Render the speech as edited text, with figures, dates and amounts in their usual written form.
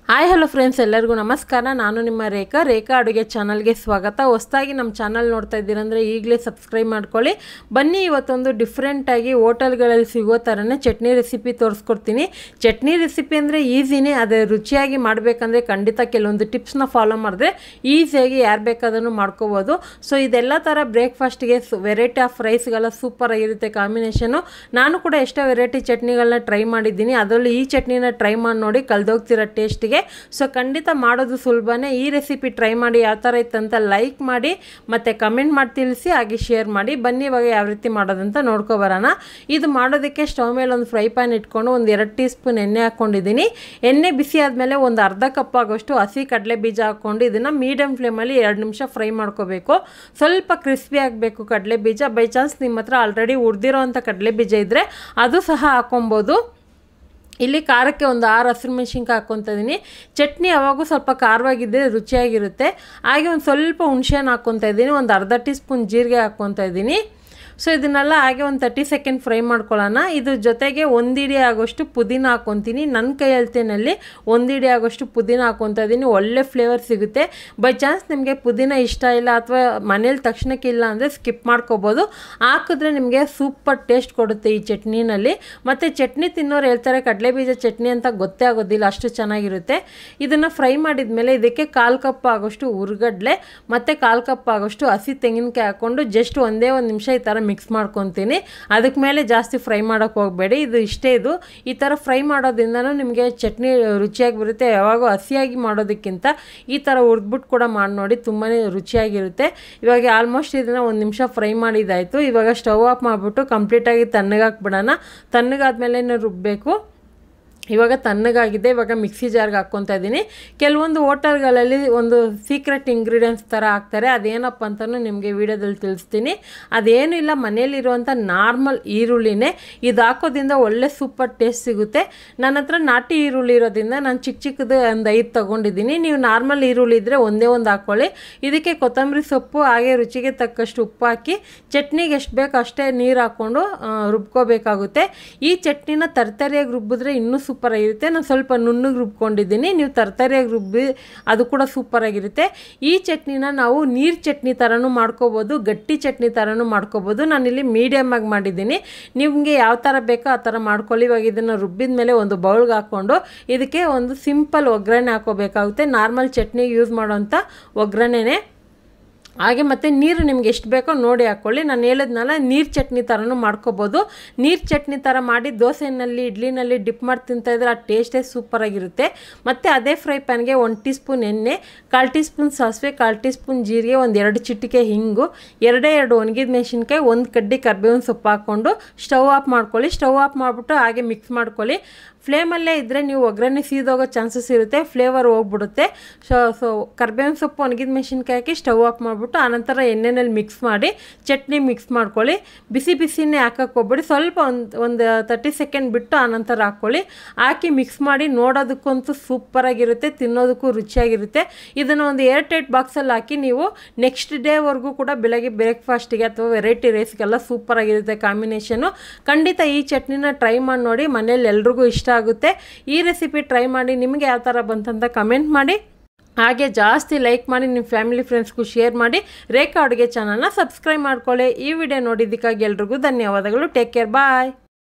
Hi hello friends, ಎಲ್ಲರಿಗೂ ನಮಸ್ಕಾರ. ನಾನು ನಿಮ್ಮ ರೇಖಾ ಅಡುಗೆ ಚಾನಲ್ಗೆ ಸ್ವಾಗತ. ಹೊಸದಾಗಿ ನಮ್ಮ ಚಾನಲ್ ನೋಡ್ತಾ ಇದ್ದೀರಂದರೆ ಈಗಲೇ ಸಬ್ಸ್ಕ್ರೈಬ್ ಮಾಡ್ಕೊಳ್ಳಿ. ಬನ್ನಿ, ಇವತ್ತೊಂದು ಡಿಫ್ರೆಂಟಾಗಿ ಹೋಟೆಲ್ಗಳಲ್ಲಿ ಸಿಗೋ ಥರನೇ ಚಟ್ನಿ ರೆಸಿಪಿ ತೋರಿಸ್ಕೊಡ್ತೀನಿ. ಚಟ್ನಿ ರೆಸಿಪಿ ಅಂದರೆ ಈಸಿನೇ, ಅದೇ ರುಚಿಯಾಗಿ ಮಾಡಬೇಕಂದ್ರೆ ಖಂಡಿತ ಕೆಲವೊಂದು ಟಿಪ್ಸ್ನ ಫಾಲೋ ಮಾಡಿದ್ರೆ ಈಸಿಯಾಗಿ ಯಾರು ಬೇಕಾದನ್ನು ಮಾಡ್ಕೋಬೋದು. ಸೊ ಇದೆಲ್ಲ ಥರ ಬ್ರೇಕ್ಫಾಸ್ಟ್ಗೆ ವೆರೈಟಿ ಆಫ್ ರೈಸ್ಗೆಲ್ಲ ಸೂಪರಾಗಿರುತ್ತೆ ಕಾಂಬಿನೇಷನು. ನಾನು ಕೂಡ ಎಷ್ಟೋ ವೆರೈಟಿ ಚಟ್ನಿಗಳನ್ನ ಟ್ರೈ ಮಾಡಿದ್ದೀನಿ. ಅದರಲ್ಲಿ ಈ ಚಟ್ನಿನ ಟ್ರೈ ಮಾಡಿ ನೋಡಿ, ಕಳೆದೋಗ್ತಿರೋ ಟೇಸ್ಟಿಗೆ. ಸೊ ಖಂಡಿತ ಮಾಡೋದು ಸುಲಭನೇ. ಈ ರೆಸಿಪಿ ಟ್ರೈ ಮಾಡಿ ಯಾವ ಥರ ಇತ್ತಂತ ಲೈಕ್ ಮಾಡಿ ಮತ್ತು ಕಮೆಂಟ್ ಮಾಡಿ ತಿಳಿಸಿ, ಹಾಗೆ ಶೇರ್ ಮಾಡಿ. ಬನ್ನಿ ಇವಾಗ ಯಾವ ರೀತಿ ಮಾಡೋದಂತ ನೋಡ್ಕೊಬರೋಣ. ಇದು ಮಾಡೋದಕ್ಕೆ ಸ್ಟವ್ ಮೇಲೆ ಒಂದು ಫ್ರೈ ಪ್ಯಾನ್ ಇಟ್ಕೊಂಡು ಒಂದು 2 ಟೀ ಸ್ಪೂನ್ ಎಣ್ಣೆ ಹಾಕ್ಕೊಂಡಿದ್ದೀನಿ. ಎಣ್ಣೆ ಬಿಸಿ ಆದಮೇಲೆ ಒಂದು ಅರ್ಧ ಕಪ್ ಆಗೋಷ್ಟು ಹಸಿ ಕಡಲೆ ಬೀಜ ಹಾಕ್ಕೊಂಡು ಇದನ್ನು ಮೀಡಿಯಮ್ ಫ್ಲೇಮಲ್ಲಿ 2 ನಿಮಿಷ ಫ್ರೈ ಮಾಡ್ಕೋಬೇಕು. ಸ್ವಲ್ಪ ಕ್ರಿಸ್ಪಿ ಆಗಬೇಕು ಕಡಲೆ ಬೀಜ. ಬೈ ಚಾನ್ಸ್ ನಿಮ್ಮ ಹತ್ರ ಆಲ್ರೆಡಿ ಹುರಿದಿರೋ ಅಂಥ ಕಡಲೆ ಬೀಜ ಇದ್ದರೆ ಅದು ಸಹ ಹಾಕ್ಕೊಬೋದು. ಇಲ್ಲಿ ಖಾರಕ್ಕೆ ಒಂದು 6 ಹಸಿಮೆಣಸಿನ್ಕಾಯಿ ಹಾಕ್ಕೊತಾ ಇದ್ದೀನಿ. ಚಟ್ನಿ ಯಾವಾಗೂ ಸ್ವಲ್ಪ ಖಾರವಾಗಿದ್ದರೆ ರುಚಿಯಾಗಿರುತ್ತೆ. ಹಾಗೆ ಒಂದು ಸ್ವಲ್ಪ ಹುಣಸೆಹಣ್ಣು ಹಾಕ್ಕೊತಾ ಇದ್ದೀನಿ. ಒಂದು ಅರ್ಧ ಟೀ ಸ್ಪೂನ್ ಜೀರಿಗೆ ಹಾಕ್ಕೊತಾ ಇದ್ದೀನಿ. ಸೊ ಇದನ್ನೆಲ್ಲ ಹಾಗೆ ಒಂದು 30 ಸೆಕೆಂಡ್ ಫ್ರೈ ಮಾಡ್ಕೊಳ್ಳೋಣ. ಇದ್ರ ಜೊತೆಗೆ 1 ಇಡಿ ಆಗೋಷ್ಟು ಪುದೀನ ಹಾಕ್ಕೊತೀನಿ. ನನ್ನ ಕೈ ಅಳತೆಯಲ್ಲಿ 1 ಇಡಿ ಆಗೋಷ್ಟು ಪುದೀನ ಹಾಕ್ಕೊತಾ ಇದ್ದೀನಿ. ಒಳ್ಳೆ ಫ್ಲೇವರ್ ಸಿಗುತ್ತೆ. ಬೈ ಚಾನ್ಸ್ ನಿಮಗೆ ಪುದೀನ ಇಷ್ಟ ಇಲ್ಲ ಅಥವಾ ಮನೇಲಿ ತಕ್ಷಣಕ್ಕೆ ಇಲ್ಲ ಅಂದರೆ ಸ್ಕಿಪ್ ಮಾಡ್ಕೋಬೋದು. ಹಾಕಿದ್ರೆ ನಿಮಗೆ ಸೂಪರ್ ಟೇಸ್ಟ್ ಕೊಡುತ್ತೆ ಈ ಚಟ್ನಿನಲ್ಲಿ. ಮತ್ತು ಚಟ್ನಿ ತಿನ್ನೋರು ಹೇಳ್ತಾರೆ ಕಡಲೆ ಬೀಜ ಚಟ್ನಿ ಅಂತ ಗೊತ್ತೇ ಆಗೋದಿಲ್ಲ, ಅಷ್ಟು ಚೆನ್ನಾಗಿರುತ್ತೆ. ಇದನ್ನು ಫ್ರೈ ಮಾಡಿದ ಮೇಲೆ ಇದಕ್ಕೆ 1/4 ಕಪ್ ಆಗೋಷ್ಟು ಹುರ್ಗಡ್ಲೆ ಮತ್ತು 1/4 ಕಪ್ ಆಗೋಷ್ಟು ಹಸಿ ತೆಂಗಿನಕಾಯಿ ಹಾಕ್ಕೊಂಡು ಜಸ್ಟ್ ಒಂದೇ 1 ನಿಮಿಷ ಈ ಥರ ಮಿಕ್ಸ್ ಮಾಡ್ಕೊತೀನಿ. ಅದಕ್ಕೆ ಮೇಲೆ ಜಾಸ್ತಿ ಫ್ರೈ ಮಾಡೋಕ್ಕೆ ಹೋಗಬೇಡಿ. ಇದು ಇಷ್ಟೇ. ಇದು ಈ ಥರ ಫ್ರೈ ಮಾಡೋದ್ರಿಂದನೂ ನಿಮಗೆ ಚಟ್ನಿ ರುಚಿಯಾಗಿ ಬರುತ್ತೆ. ಯಾವಾಗೂ ಹಸಿಯಾಗಿ ಮಾಡೋದಕ್ಕಿಂತ ಈ ಥರ ಹುರಿದ್ಬಿಟ್ಟು ಕೂಡ ಮಾಡಿ ನೋಡಿ, ತುಂಬಾ ರುಚಿಯಾಗಿರುತ್ತೆ. ಇವಾಗ ಆಲ್ಮೋಸ್ಟ್ ಇದನ್ನು 1 ನಿಮಿಷ ಫ್ರೈ ಮಾಡಿದ್ದಾಯಿತು. ಇವಾಗ ಸ್ಟವ್ ಆಫ್ ಮಾಡಿಬಿಟ್ಟು ಕಂಪ್ಲೀಟಾಗಿ ತಣ್ಣಗಾಕ್ಬಿಡೋಣ. ತಣ್ಣಗಾದ್ಮೇಲೆ ರುಬ್ಬಬೇಕು. ಇವಾಗ ತಣ್ಣಗಾಗಿದೆ. ಇವಾಗ ಮಿಕ್ಸಿ ಜಾರ್ಗೆ ಹಾಕ್ಕೊತಾ ಇದ್ದೀನಿ. ಕೆಲವೊಂದು ಹೋಟೆಲ್ಗಳಲ್ಲಿ ಒಂದು ಸೀಕ್ರೆಟ್ ಇಂಗ್ರೀಡಿಯೆಂಟ್ಸ್ ಥರ ಹಾಕ್ತಾರೆ. ಅದೇನಪ್ಪ ಅಂತಲೂ ನಿಮಗೆ ವೀಡಿಯೋದಲ್ಲಿ ತಿಳಿಸ್ತೀನಿ. ಅದೇನು ಇಲ್ಲ, ಮನೇಲಿರುವಂಥ ನಾರ್ಮಲ್ ಈರುಳ್ಳಿನೇ. ಇದು ಹಾಕೋದ್ರಿಂದ ಒಳ್ಳೆ ಸೂಪರ್ ಟೇಸ್ಟ್ ಸಿಗುತ್ತೆ. ನನ್ನ ಹತ್ರ ನಾಟಿ ಈರುಳ್ಳಿ ಇರೋದ್ರಿಂದ ನಾನು ಚಿಕ್ಕದು ಒಂದು 5 ತೊಗೊಂಡಿದ್ದೀನಿ. ನೀವು ನಾರ್ಮಲ್ ಈರುಳ್ಳಿ ಇದ್ದರೆ ಒಂದೇ ಒಂದು ಹಾಕ್ಕೊಳ್ಳಿ. ಇದಕ್ಕೆ ಕೊತ್ತಂಬರಿ ಸೊಪ್ಪು ಹಾಗೆ ರುಚಿಗೆ ತಕ್ಕಷ್ಟು ಉಪ್ಪು ಹಾಕಿ ಚಟ್ನಿಗೆ ಎಷ್ಟು ಬೇಕು ಅಷ್ಟೇ ನೀರು ಹಾಕ್ಕೊಂಡು ರುಬ್ಕೋಬೇಕಾಗುತ್ತೆ. ಈ ಚಟ್ನಿನ ತರತರಿಯಾಗಿ ರುಬ್ಬಿದ್ರೆ ಇನ್ನೂ ಸೂಪರಾಗಿರುತ್ತೆ. ನಾನು ಸ್ವಲ್ಪ ನುಣ್ಣಗೆ ರುಬ್ಕೊಂಡಿದ್ದೀನಿ. ನೀವು ತರತರಿಯಾಗಿ ರುಬ್ಬಿ ಅದು ಕೂಡ ಸೂಪರಾಗಿರುತ್ತೆ. ಈ ಚಟ್ನಿನ ನಾವು ನೀರು ಚಟ್ನಿ ಥರನೂ ಮಾಡ್ಕೋಬೋದು, ಗಟ್ಟಿ ಚಟ್ನಿ ಥರನೂ ಮಾಡ್ಕೋಬೋದು. ನಾನಿಲ್ಲಿ ಮೀಡಿಯಮ್ ಆಗಿ ಮಾಡಿದ್ದೀನಿ. ನಿಮಗೆ ಯಾವ ಥರ ಬೇಕೋ ಆ ಥರ ಮಾಡ್ಕೊಳ್ಳಿ. ಇವಾಗ ಇದನ್ನು ರುಬ್ಬಿದ ಮೇಲೆ ಒಂದು ಬೌಲ್ಗೆ ಹಾಕ್ಕೊಂಡು ಇದಕ್ಕೆ ಒಂದು ಸಿಂಪಲ್ ಒಗ್ಗರಣೆ ಹಾಕೋಬೇಕಾಗುತ್ತೆ. ನಾರ್ಮಲ್ ಚಟ್ನಿಗೆ ಯೂಸ್ ಮಾಡೋಂಥ ಒಗ್ಗರಣೆನೇ. ಹಾಗೆ ಮತ್ತು ನೀರು ನಿಮ್ಗೆ ಎಷ್ಟು ಬೇಕೋ ನೋಡಿ ಹಾಕ್ಕೊಳ್ಳಿ. ನಾನು ಹೇಳಿದ್ನಲ್ಲ, ನೀರು ಚಟ್ನಿ ಥರನೂ ಮಾಡ್ಕೋಬೋದು. ನೀರು ಚಟ್ನಿ ಥರ ಮಾಡಿ ದೋಸೆನಲ್ಲಿ ಇಡ್ಲಿನಲ್ಲಿ ಡಿಪ್ ಮಾಡಿ ತಿಂತಾಯಿದ್ರೆ ಆ ಟೇಸ್ಟೇ ಸೂಪರಾಗಿರುತ್ತೆ. ಮತ್ತು ಅದೇ ಫ್ರೈ ಪ್ಯಾನ್ಗೆ 1 ಟೀ ಸ್ಪೂನ್ ಎಣ್ಣೆ, 1/4 ಟೀ ಸ್ಪೂನ್ ಸಾಸಿವೆ, 1/4 ಟೀ ಸ್ಪೂನ್ ಜೀರಿಗೆ, ಒಂದು 2 ಚಿಟಿಕೆ ಹಿಂಗು, 2 ಒಣಗಿದ ಮೆಣಸಿನ್ಕಾಯಿ, 1 ಕಡ್ಡಿ ಕರಿಬೇವಿನ ಸೊಪ್ಪು ಹಾಕ್ಕೊಂಡು ಸ್ಟವ್ ಆಫ್ ಮಾಡ್ಕೊಳ್ಳಿ. ಸ್ಟವ್ ಆಫ್ ಮಾಡಿಬಿಟ್ಟು ಹಾಗೆ ಮಿಕ್ಸ್ ಮಾಡ್ಕೊಳ್ಳಿ. ಫ್ಲೇಮಲ್ಲೇ ಇದ್ದರೆ ನೀವು ಒಗ್ಗರಣೆ ಸೀದೋಗೋ ಚಾನ್ಸಸ್ ಇರುತ್ತೆ, ಫ್ಲೇವರ್ ಹೋಗ್ಬಿಡುತ್ತೆ. ಸೊ ಕರಿಬೇವಿನ ಸೊಪ್ಪು ಒಣಗಿದ ಮೆಣಸಿನ್ಕಾಯಿ ಹಾಕಿ ಸ್ಟವ್ ಆಫ್ ಮಾಡಿಬಿಟ್ಟು ಆನಂತರ ಎಣ್ಣೆನಲ್ಲಿ ಮಿಕ್ಸ್ ಮಾಡಿ ಚಟ್ನಿ ಮಿಕ್ಸ್ ಮಾಡ್ಕೊಳ್ಳಿ. ಬಿಸಿನೇ ಹಾಕಕ್ಕೆ ಹೋಗ್ಬೇಡಿ. ಸ್ವಲ್ಪ ಒಂದು 30 ಸೆಕೆಂಡ್ ಬಿಟ್ಟು ಆನಂತರ ಹಾಕ್ಕೊಳ್ಳಿ. ಹಾಕಿ ಮಿಕ್ಸ್ ಮಾಡಿ. ನೋಡೋದಕ್ಕಂತೂ ಸೂಪರಾಗಿರುತ್ತೆ, ತಿನ್ನೋದಕ್ಕೂ ರುಚಿಯಾಗಿರುತ್ತೆ. ಇದನ್ನು ಒಂದು ಏರ್ ಟೈಟ್ ಬಾಕ್ಸಲ್ಲಿ ಹಾಕಿ ನೀವು ನೆಕ್ಸ್ಟ್ ಡೇವರೆಗೂ ಕೂಡ ಬೆಳಗ್ಗೆ ಬ್ರೇಕ್ಫಾಸ್ಟಿಗೆ ಅಥವಾ ವೆರೈಟಿ ರೈಸ್ಗೆಲ್ಲ ಸೂಪರಾಗಿರುತ್ತೆ ಕಾಂಬಿನೇಷನು. ಖಂಡಿತ ಈ ಚಟ್ನಿನ ಟ್ರೈ ಮಾಡಿ ನೋಡಿ, ಮನೇಲಿ ಎಲ್ರಿಗೂ ಇಷ್ಟ ಆಗುತ್ತೆ. ಈ ರೆಸಿಪಿ ಟ್ರೈ ಮಾಡಿ ನಿಮಗೆ ಯಾವ ಥರ ಬಂತಂತ ಕಮೆಂಟ್ ಮಾಡಿ. ಹಾಗೆ ಜಾಸ್ತಿ ಲೈಕ್ ಮಾಡಿ, ನಿಮ್ಮ ಫ್ಯಾಮಿಲಿ ಫ್ರೆಂಡ್ಸ್ಗೂ ಶೇರ್ ಮಾಡಿ. ರೇಖಾ ಅಡುಗೆ ಚಾನಲ್ನ ಸಬ್ಸ್ಕ್ರೈಬ್ ಮಾಡ್ಕೊಳ್ಳಿ. ಈ ವಿಡಿಯೋ ನೋಡಿದ್ದಕ್ಕಾಗಿ ಎಲ್ರಿಗೂ ಧನ್ಯವಾದಗಳು. ಟೇಕ್ ಕೇರ್, ಬಾಯ್.